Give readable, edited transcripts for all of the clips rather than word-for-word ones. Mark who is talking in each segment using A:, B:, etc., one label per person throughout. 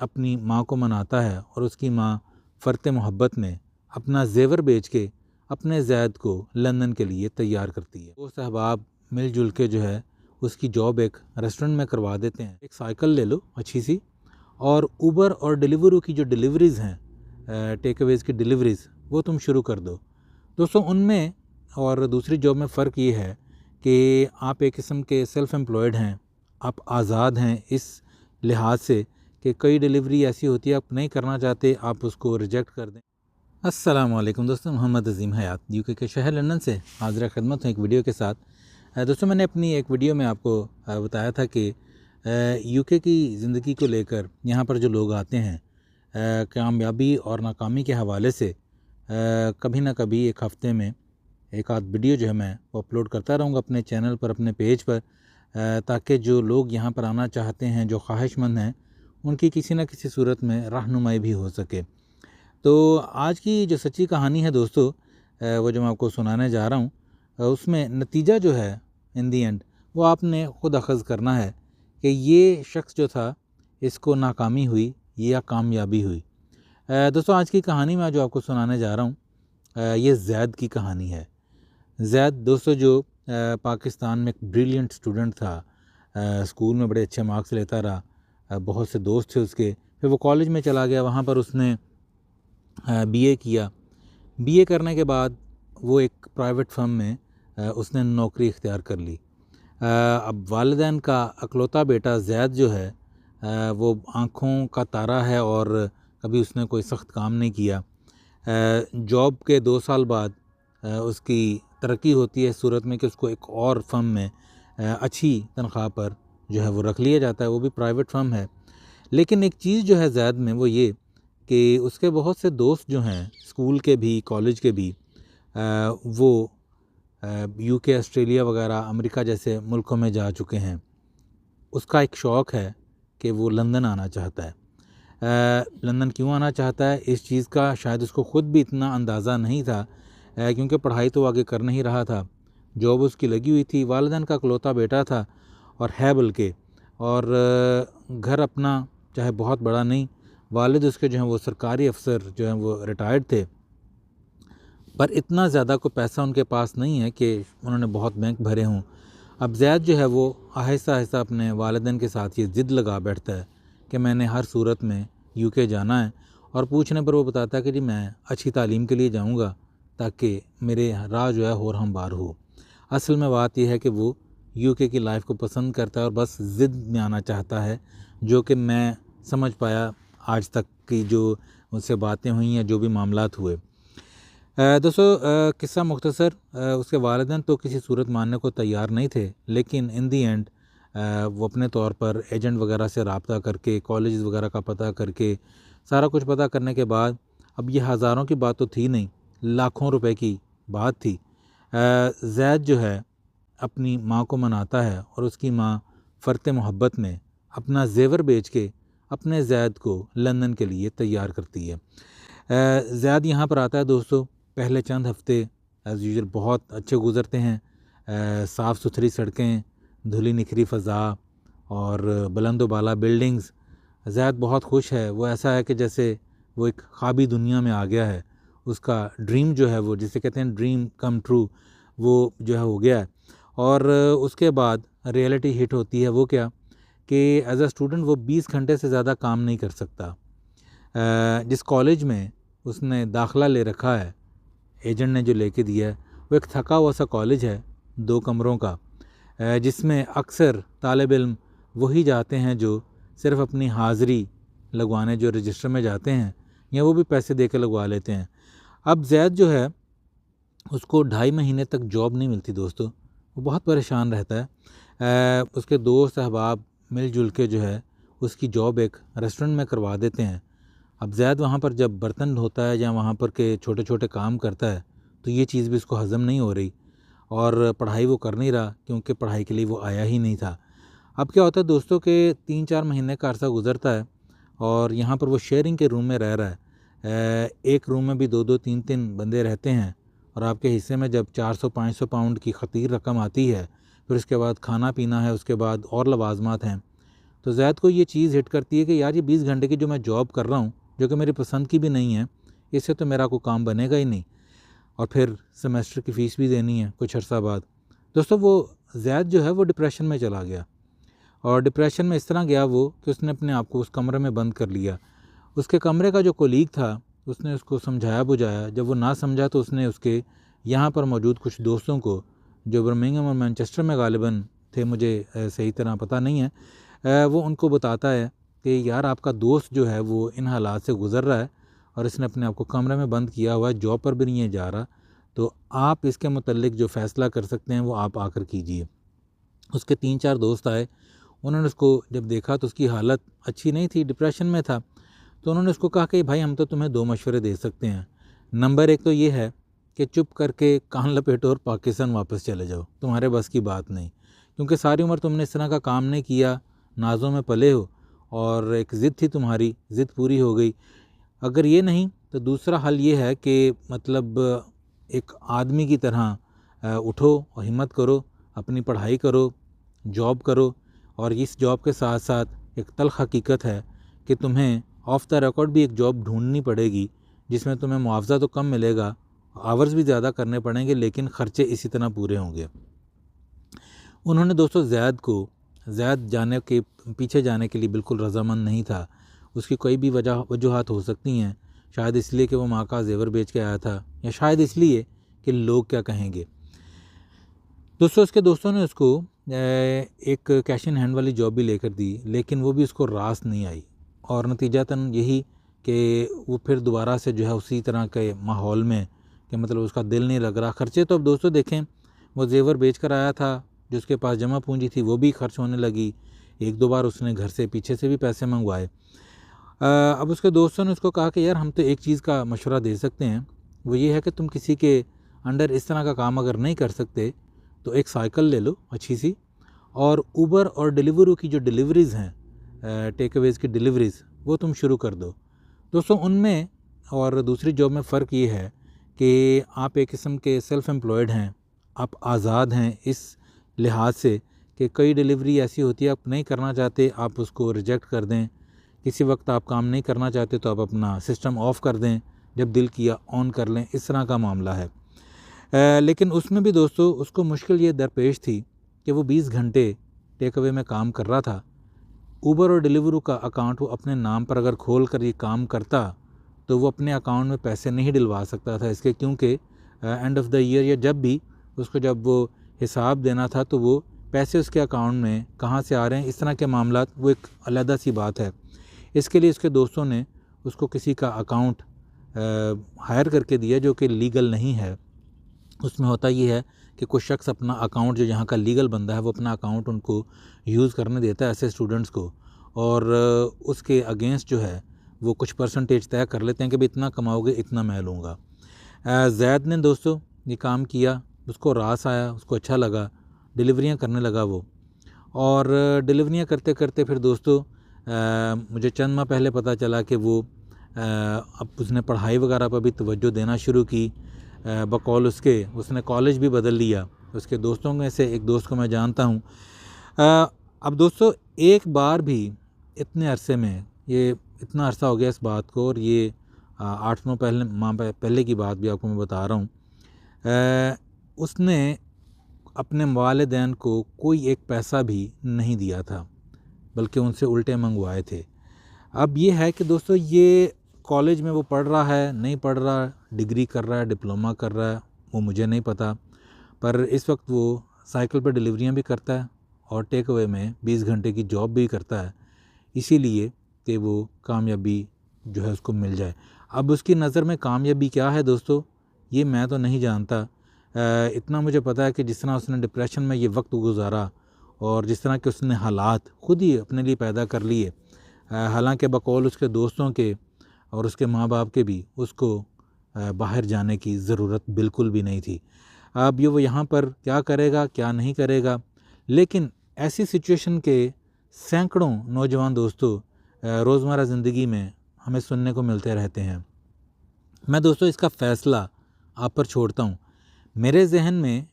A: अपनी माँ को मनाता है और उसकी माँ फ़र्त मोहब्बत में अपना जेवर बेच के अपने ज़ैद को लंदन के लिए तैयार करती है। वो सहबाब मिलजुल के जो है उसकी जॉब एक रेस्टोरेंट में करवा देते हैं। एक साइकिल ले लो अच्छी सी, और ऊबर और डिलीवरू की जो डिलीवरीज़ हैं, टेक अवेज़ की डिलीवरीज़, वो तुम शुरू कर दो। दोस्तों उनमें और दूसरी जॉब में फ़र्क ये है कि आप एक किस्म के सेल्फ़ एम्प्लॉयड हैं, आप आज़ाद हैं इस लिहाज से कि कई डिलीवरी ऐसी होती है आप नहीं करना चाहते, आप उसको रिजेक्ट कर दें। अस्सलाम वालेकुम दोस्तों, मोहम्मद अज़ीम हयात यूके के शहर लंदन से हाज़िर खिदमत हूँ एक वीडियो के साथ। दोस्तों मैंने अपनी एक वीडियो में आपको बताया था कि यूके की ज़िंदगी को लेकर यहाँ पर जो लोग आते हैं कामयाबी और नाकामी के हवाले से कभी ना कभी एक हफ़्ते में एक आध वीडियो जो है मैं वो अपलोड करता रहूँगा अपने चैनल पर, अपने पेज पर, ताकि जो लोग यहाँ पर आना चाहते हैं, जो ख्वाहिशमंद हैं, उनकी किसी न किसी सूरत में रहनुमाई भी हो सके। तो आज की जो सच्ची कहानी है दोस्तों, वो जो मैं आपको सुनाने जा रहा हूँ, उसमें नतीजा जो है इन दी एंड वो आपने ख़ुद अख़ज़ करना है कि ये शख्स जो था इसको नाकामी हुई या कामयाबी हुई। दोस्तों आज की कहानी में जो आपको सुनाने जा रहा हूँ ये ज़ैद की कहानी है। ज़ैद दोस्तों जो पाकिस्तान में एक ब्रिलियंट स्टूडेंट था, स्कूल में बड़े अच्छे मार्क्स लेता रहा, बहुत से दोस्त थे उसके। फिर वो कॉलेज में चला गया, वहाँ पर उसने बीए किया। बीए करने के बाद वो एक प्राइवेट फर्म में उसने नौकरी इख्तियार कर ली। अब वालिदैन का अकलौता बेटा ज़ैद जो है वो आँखों का तारा है और कभी उसने कोई सख्त काम नहीं किया। जॉब के 2 साल बाद उसकी तरक्की होती है इस सूरत में कि उसको एक और फर्म में अच्छी तनख्वाह पर जो है वो रख लिया जाता है, वो भी प्राइवेट फर्म है। लेकिन एक चीज़ जो है ज़ैद में वो ये कि उसके बहुत से दोस्त जो हैं स्कूल के भी, कॉलेज के भी, वो यूके, ऑस्ट्रेलिया वगैरह, अमेरिका जैसे मुल्कों में जा चुके हैं। उसका एक शौक़ है कि वो लंदन आना चाहता है। लंदन क्यों आना चाहता है इस चीज़ का शायद उसको ख़ुद भी इतना अंदाज़ा नहीं था, क्योंकि पढ़ाई तो आगे कर नहीं रहा था, जॉब उसकी लगी हुई थी, वालिदैन का इकलौता बेटा था और है बल्कि, और घर अपना चाहे बहुत बड़ा नहीं, वालिद उसके जो हैं वो सरकारी अफसर जो हैं वो रिटायर्ड थे, पर इतना ज़्यादा कोई पैसा उनके पास नहीं है कि उन्होंने बहुत बैंक भरे हों। अब ज़ैद जो है वो आहिस्ता आहिस्ता अपने वालिदैन के साथ ये ज़िद लगा बैठता है कि मैंने हर सूरत में यूके जाना है, और पूछने पर वो बताता है कि जी मैं अच्छी तालीम के लिए जाऊंगा ताकि मेरे राह जो है और हमवार हो। असल में बात यह है कि वो यूके की लाइफ को पसंद करता है और बस ज़िद में आना चाहता है, जो कि मैं समझ पाया आज तक की जो उससे बातें हुई हैं, जो भी मामलात हुए। दोस्तों किस्सा मुख्तसर, उसके वालिदैन तो किसी सूरत मानने को तैयार नहीं थे, लेकिन इन दी एंड वो अपने तौर पर एजेंट वगैरह से रब्ता करके, कॉलेज वगैरह का पता करके, सारा कुछ पता करने के बाद, अब ये हज़ारों की बात तो थी नहीं, लाखों रुपए की बात थी। ज़ैद जो है अपनी माँ को मनाता है और उसकी माँ फ़र्त मोहब्बत में अपना जेवर बेच के अपने ज़ैद को लंदन के लिए तैयार करती है। ज़ैद यहाँ पर आता है दोस्तों, पहले चंद हफ़्ते एज़ यूजुअल बहुत अच्छे गुज़रते हैं। साफ़ सुथरी सड़कें, धुली निखरी फ़ज़ा और बुलंद व बाला बिल्डिंग्स। ज़ैद बहुत खुश है, वो ऐसा है कि जैसे वो एक ख्वाबी दुनिया में आ गया है। उसका ड्रीम जो है वो, जिसे कहते हैं ड्रीम कम ट्रू, वो जो है हो गया है। और उसके बाद रियलिटी हिट होती है। वो क्या कि एज़ अ स्टूडेंट वो 20 घंटे से ज़्यादा काम नहीं कर सकता। जिस कॉलेज में उसने दाखिला ले रखा है, एजेंट ने जो लेके दिया है, वो एक थका हुआ सा कॉलेज है 2 कमरों का, जिसमें अक्सर तालिब इल्म वही जाते हैं जो सिर्फ़ अपनी हाज़िरी लगवाने, जो रजिस्टर में जाते हैं, या वो भी पैसे दे के लगवा लेते हैं। अब ज़ैद जो है उसको 2.5 महीने तक जॉब नहीं मिलती दोस्तों, वो बहुत परेशान रहता है। उसके दोस्त अहबाब मिलजुल के जो है उसकी जॉब एक रेस्टोरेंट में करवा देते हैं। अब ज़ैद वहाँ पर जब बर्तन धोता है या वहाँ पर के छोटे छोटे काम करता है, तो ये चीज़ भी उसको हज़म नहीं हो रही, और पढ़ाई वो कर नहीं रहा क्योंकि पढ़ाई के लिए वो आया ही नहीं था। अब क्या होता है दोस्तों के 3-4 महीने का अरसा गुज़रता है और यहाँ पर वो शेयरिंग के रूम में रह रहा है। एक रूम में भी 2-2, 3-3 बंदे रहते हैं, और आपके हिस्से में जब 400-500 पाउंड की ख़तीर रकम आती है, फिर उसके बाद खाना पीना है, उसके बाद और लवाजमात हैं, तो ज़ैद को ये चीज़ हिट करती है कि यार ये 20 घंटे की जो मैं जॉब कर रहा हूँ, जो कि मेरी पसंद की भी नहीं है, इससे तो मेरा कोई काम बनेगा ही नहीं, और फिर सेमेस्टर की फ़ीस भी देनी है कुछ अर्सा बाद। दोस्तों वो ज़ैद जो है वो डिप्रेशन में चला गया, और डिप्रेशन में इस तरह गया वो कि उसने अपने आप को उस कमरे में बंद कर लिया। उसके कमरे का जो कोलीग था उसने उसको समझाया बुझाया, जब वो ना समझा तो उसने उसके यहाँ पर मौजूद कुछ दोस्तों को, जो बर्मिंघम और मैनचेस्टर में गालिबन थे, मुझे सही तरह पता नहीं है, वो उनको बताता है कि यार आपका दोस्त जो है वो इन हालात से गुज़र रहा है और इसने अपने आप को कमरे में बंद किया हुआ है, जॉब पर भी नहीं है जा रहा, तो आप इसके मुतल्लिक जो फ़ैसला कर सकते हैं वो आप आकर कीजिए। उसके 3-4 दोस्त आए, उन्होंने उसको जब देखा तो उसकी हालत अच्छी नहीं थी, डिप्रेशन में था, तो उन्होंने उसको कहा कि भाई हम तो तुम्हें 2 मशवरे दे सकते हैं। नंबर 1 तो ये है कि चुप करके कान लपेटो और पाकिस्तान वापस चले जाओ, तुम्हारे बस की बात नहीं, क्योंकि सारी उम्र तुमने इस तरह का काम नहीं किया, नाज़ों में पले हो और एक ज़िद थी तुम्हारी, ज़िद पूरी हो गई। अगर ये नहीं तो दूसरा हल ये है कि मतलब एक आदमी की तरह उठो और हिम्मत करो, अपनी पढ़ाई करो, जॉब करो, और इस जॉब के साथ साथ एक तल्ख़ हकीकत है कि तुम्हें ऑफ द रिकॉर्ड भी एक जॉब ढूंढनी पड़ेगी जिसमें तुम्हें मुआवजा तो कम मिलेगा, आवर्स भी ज़्यादा करने पड़ेंगे, लेकिन ख़र्चे इसी तरह पूरे होंगे। उन्होंने दोस्तों ज़ैद जाने के पीछे जाने के लिए बिल्कुल रज़ामंद नहीं था। उसकी कोई भी वजूहात हो सकती हैं, शायद इसलिए कि वो माँ का ज़ेवर बेच के आया था, या शायद इसलिए कि लोग क्या कहेंगे। दोस्तों उसके दोस्तों ने उसको एक कैश इन हैंड वाली जॉब भी लेकर दी, लेकिन वो भी उसको रास नहीं आई, और नतीजतन यही कि वो फिर दोबारा से जो है उसी तरह के माहौल में, कि मतलब उसका दिल नहीं लग रहा। ख़र्चे तो अब दोस्तों देखें, वो ज़ेवर बेच कर आया था, जो उसके पास जमा पूंजी थी वो भी खर्च होने लगी, 1-2 बार उसने घर से पीछे से भी पैसे मंगवाए। अब उसके दोस्तों ने उसको कहा कि यार हम तो एक चीज़ का मशवरा दे सकते हैं, वो ये है कि तुम किसी के अंडर इस तरह का काम अगर नहीं कर सकते तो एक साइकिल ले लो अच्छी सी, और ऊबर और डिलीवरू की जो डिलीवरीज़ हैं, टेक अवेज़ की डिलीवरीज़, वो तुम शुरू कर दो। दोस्तों उनमें और दूसरी जॉब में फ़र्क ये है कि आप एक किस्म के सेल्फ़ एम्प्लॉयड हैं, आप आज़ाद हैं इस लिहाज से कि कई डिलीवरी ऐसी होती है आप नहीं करना चाहते, आप उसको रिजेक्ट कर दें, किसी वक्त आप काम नहीं करना चाहते तो आप अपना सिस्टम ऑफ़ कर दें, जब दिल किया ऑन कर लें, इस तरह का मामला है। लेकिन उसमें भी दोस्तों उसको मुश्किल ये दरपेश थी कि वो 20 घंटे टेक अवे में काम कर रहा था। ऊबर और डिलीवरू का अकाउंट वो अपने नाम पर अगर खोल कर ये काम करता तो वो अपने अकाउंट में पैसे नहीं डलवा सकता था इसके, क्योंकि एंड ऑफ द ईयर या जब वो हिसाब देना था तो वो पैसे उसके अकाउंट में कहाँ से आ रहे हैं, इस तरह के मामला वो एक अलग सी बात है। इसके लिए उसके दोस्तों ने उसको किसी का अकाउंट हायर करके दिया जो कि लीगल नहीं है। उसमें होता ये है कि कुछ शख्स अपना अकाउंट, जो यहाँ का लीगल बंदा है, वो अपना अकाउंट उनको यूज़ करने देता है ऐसे स्टूडेंट्स को, और उसके अगेंस्ट जो है वो कुछ परसेंटेज तय कर लेते हैं कि भाई इतना कमाओगे इतना मैं लूँगा। ज़ैद ने दोस्तों ये काम किया, उसको रास आया, उसको अच्छा लगा, डिलीवरियाँ करने लगा वो, और डिलीवरियाँ करते करते फिर दोस्तों मुझे चंद माह पहले पता चला कि वो अब उसने पढ़ाई वगैरह पर भी तवज्जो देना शुरू की। बकौल उसने कॉलेज भी बदल लिया। उसके दोस्तों में से एक दोस्त को मैं जानता हूँ। अब दोस्तों एक बार भी इतने अरसे में, ये इतना अरसा हो गया इस बात को, और ये 8-9 माह पहले की बात भी आपको मैं बता रहा हूँ, उसने अपने वालिदैन को कोई एक पैसा भी नहीं दिया था, बल्कि उनसे उल्टे मंगवाए थे। अब ये है कि दोस्तों ये कॉलेज में वो पढ़ रहा है, नहीं पढ़ रहा, डिग्री कर रहा है, डिप्लोमा कर रहा है, वो मुझे नहीं पता, पर इस वक्त वो साइकिल पर डिलीवरियां भी करता है और टेक अवे में 20 घंटे की जॉब भी करता है, इसीलिए कि वो कामयाबी जो है उसको मिल जाए। अब उसकी नज़र में कामयाबी क्या है दोस्तों, ये मैं तो नहीं जानता। इतना मुझे पता है कि जिस तरह उसने डिप्रेशन में ये वक्त गुजारा और जिस तरह के उसने हालात खुद ही अपने लिए पैदा कर लिए, हालांकि बकौल उसके दोस्तों के और उसके माँ बाप के भी उसको बाहर जाने की ज़रूरत बिल्कुल भी नहीं थी। अब ये वो यहाँ पर क्या करेगा क्या नहीं करेगा, लेकिन ऐसी सिचुएशन के सैकड़ों नौजवान दोस्तों रोज़मर्रा ज़िंदगी में हमें सुनने को मिलते रहते हैं। मैं दोस्तों इसका फ़ैसला आप पर छोड़ता हूँ। मेरे जहन में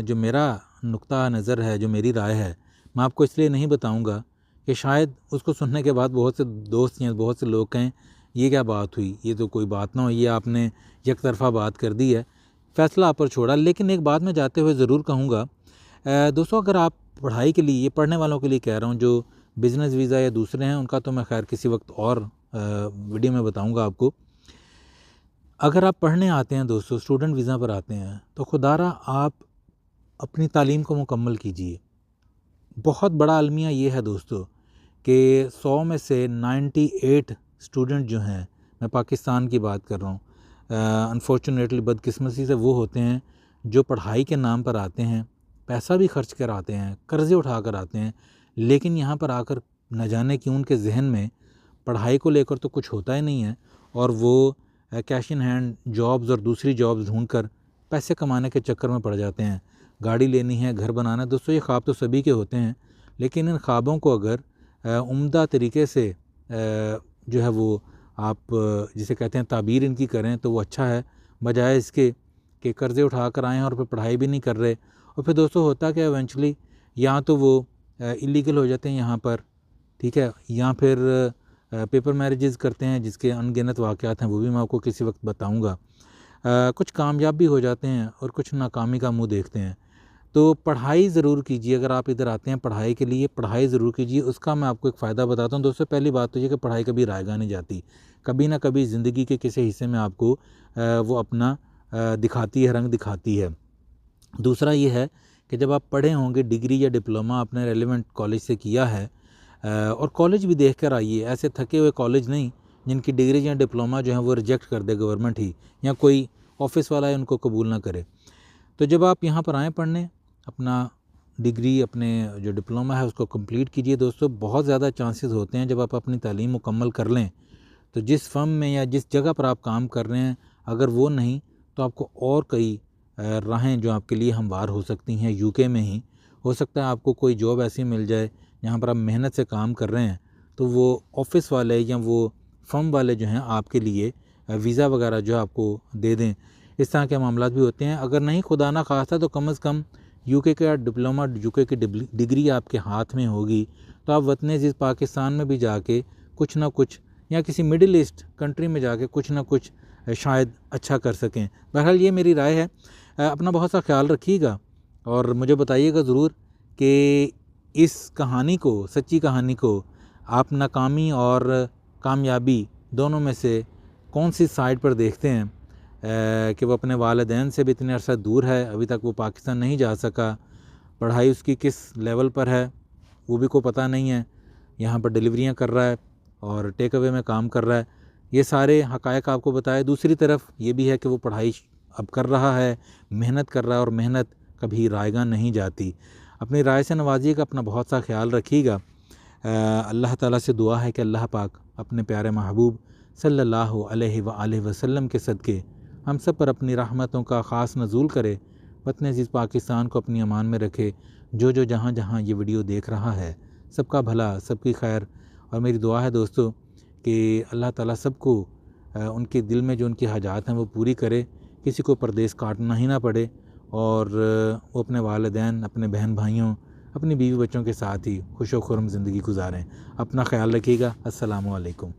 A: जो मेरा नुक्ता नज़र है, जो मेरी राय है, मैं आपको इसलिए नहीं बताऊँगा कि शायद उसको सुनने के बाद बहुत से दोस्त या बहुत से लोग कहें ये क्या बात हुई, ये तो कोई बात ना हो, ये आपने एक तरफ़ा बात कर दी है, फ़ैसला आप पर छोड़ा। लेकिन एक बात मैं जाते हुए ज़रूर कहूँगा दोस्तों, अगर आप पढ़ाई के लिए, ये पढ़ने वालों के लिए कह रहा हूँ, जो बिज़नेस वीज़ा या दूसरे हैं उनका तो मैं खैर किसी वक्त और वीडियो में बताऊँगा आपको। अगर आप पढ़ने आते हैं दोस्तों, स्टूडेंट वीज़ा पर आते हैं, तो खुदारा आप अपनी तालीम को मुकम्मल कीजिए। बहुत बड़ा अलमिया ये है दोस्तों कि 100 में से 98 स्टूडेंट जो हैं, मैं पाकिस्तान की बात कर रहा हूँ, अनफॉर्चुनेटली बदकिस्मती से वो होते हैं जो पढ़ाई के नाम पर आते हैं, पैसा भी खर्च कर आते हैं, कर्ज़े उठा कर आते हैं, लेकिन यहाँ पर आकर न जाने क्यों उनके जहन में पढ़ाई को लेकर तो कुछ होता ही नहीं है, और वो कैश इन हैंड जॉब्स और दूसरी जॉब्स ढूंढकर पैसे कमाने के चक्कर में पड़ जाते हैं। गाड़ी लेनी है, घर बनाना है। दोस्तों, ये ख्वाब तो सभी के होते हैं, लेकिन इन ख्वाबों को अगर उम्दा तरीके से जो है वो आप जिसे कहते हैं ताबीर इनकी करें तो वो अच्छा है, बजाय इसके कि कर्ज़े उठा कर आएँ और फिर पढ़ाई भी नहीं कर रहे। और फिर दोस्तों होता क्या, इवेंचुअली या तो वो इलीगल हो जाते हैं यहाँ पर, ठीक है, या फिर पेपर मैरिजेस करते हैं, जिसके अनगिनत वाक़यात हैं, वो भी मैं आपको किसी वक्त बताऊँगा। कुछ कामयाब भी हो जाते हैं और कुछ नाकामी का मुँह देखते हैं। तो पढ़ाई ज़रूर कीजिए। अगर आप इधर आते हैं पढ़ाई के लिए, पढ़ाई ज़रूर कीजिए। उसका मैं आपको एक फ़ायदा बताता हूँ दोस्तों। पहली बात तो ये कि पढ़ाई कभी रायगा नहीं जाती, कभी ना कभी ज़िंदगी के किसी हिस्से में आपको वो अपना दिखाती है, रंग दिखाती है। दूसरा ये है कि जब आप पढ़े होंगे, डिग्री या डिप्लोमा आपने रेलेवेंट कॉलेज से किया है, और कॉलेज भी देख कर आइए, ऐसे थके हुए कॉलेज नहीं जिनकी डिग्री या डिप्लोमा जो है वो रिजेक्ट कर दे गवर्नमेंट ही, या कोई ऑफिस वाला है उनको कबूल ना करे। तो जब आप यहाँ पर आएँ पढ़ने, अपना डिग्री, अपने जो डिप्लोमा है उसको कंप्लीट कीजिए दोस्तों। बहुत ज़्यादा चांसेस होते हैं जब आप अपनी तालीम मुकम्मल कर लें तो जिस फर्म में या जिस जगह पर आप काम कर रहे हैं, अगर वो नहीं तो आपको और कई राहें जो आपके लिए हमवार हो सकती हैं। यूके में ही हो सकता है आपको कोई जॉब ऐसी मिल जाए जहाँ पर आप मेहनत से काम कर रहे हैं, तो वो ऑफ़िस वाले या वो फर्म वाले जो हैं आपके लिए वीज़ा वगैरह जो आपको दे दें। इस तरह के मामलात भी होते हैं। अगर नहीं खुदा ना खास्ता तो कम से कम यूके का डिप्लोमा, यूके की डिग्री आपके हाथ में होगी, तो आप वतन अज़ीज़ पाकिस्तान में भी जाके कुछ ना कुछ, या किसी मिडिल ईस्ट कंट्री में जाके कुछ ना कुछ शायद अच्छा कर सकें। बहरहाल ये मेरी राय है। अपना बहुत सा ख्याल रखिएगा और मुझे बताइएगा ज़रूर कि इस कहानी को, सच्ची कहानी को, आप नाकामी और कामयाबी दोनों में से कौन सी साइड पर देखते हैं, कि वो अपने वालिदैन से भी इतने अरसा दूर है, अभी तक वो पाकिस्तान नहीं जा सका, पढ़ाई उसकी किस लेवल पर है वो भी को पता नहीं है, यहाँ पर डिलीवरियाँ कर रहा है और टेक अवे में काम कर रहा है। ये सारे हक़ायक़ आपको बताए। दूसरी तरफ ये भी है कि वो पढ़ाई अब कर रहा है, मेहनत कर रहा है, और मेहनत कभी रायगा नहीं जाती। अपनी राय से नवाजिएगा, अपना बहुत सा ख्याल रखिएगा। अल्लाह ताला से दुआ है कि अल्लाह पाक अपने प्यारे महबूब सल्लल्लाहु अलैहि वसल्लम के सदक़े हम सब पर अपनी रहमतों का ख़ास नज़ूल करे, वतन अज़ीज़ पाकिस्तान को अपनी अमान में रखे। जो जहाँ जहाँ ये वीडियो देख रहा है, सबका भला, सबकी खैर। और मेरी दुआ है दोस्तों कि अल्लाह ताला सबको उनके दिल में जो उनकी हाजात हैं वो पूरी करे, किसी को परदेश काटना ही ना पड़े, और वो अपने वालिदैन, अपने बहन भाइयों, अपनी बीवी बच्चों के साथ ही खुश व खुर्म ज़िंदगी गुजारें। अपना ख्याल रखिएगा। अस्सलामु अलैकुम।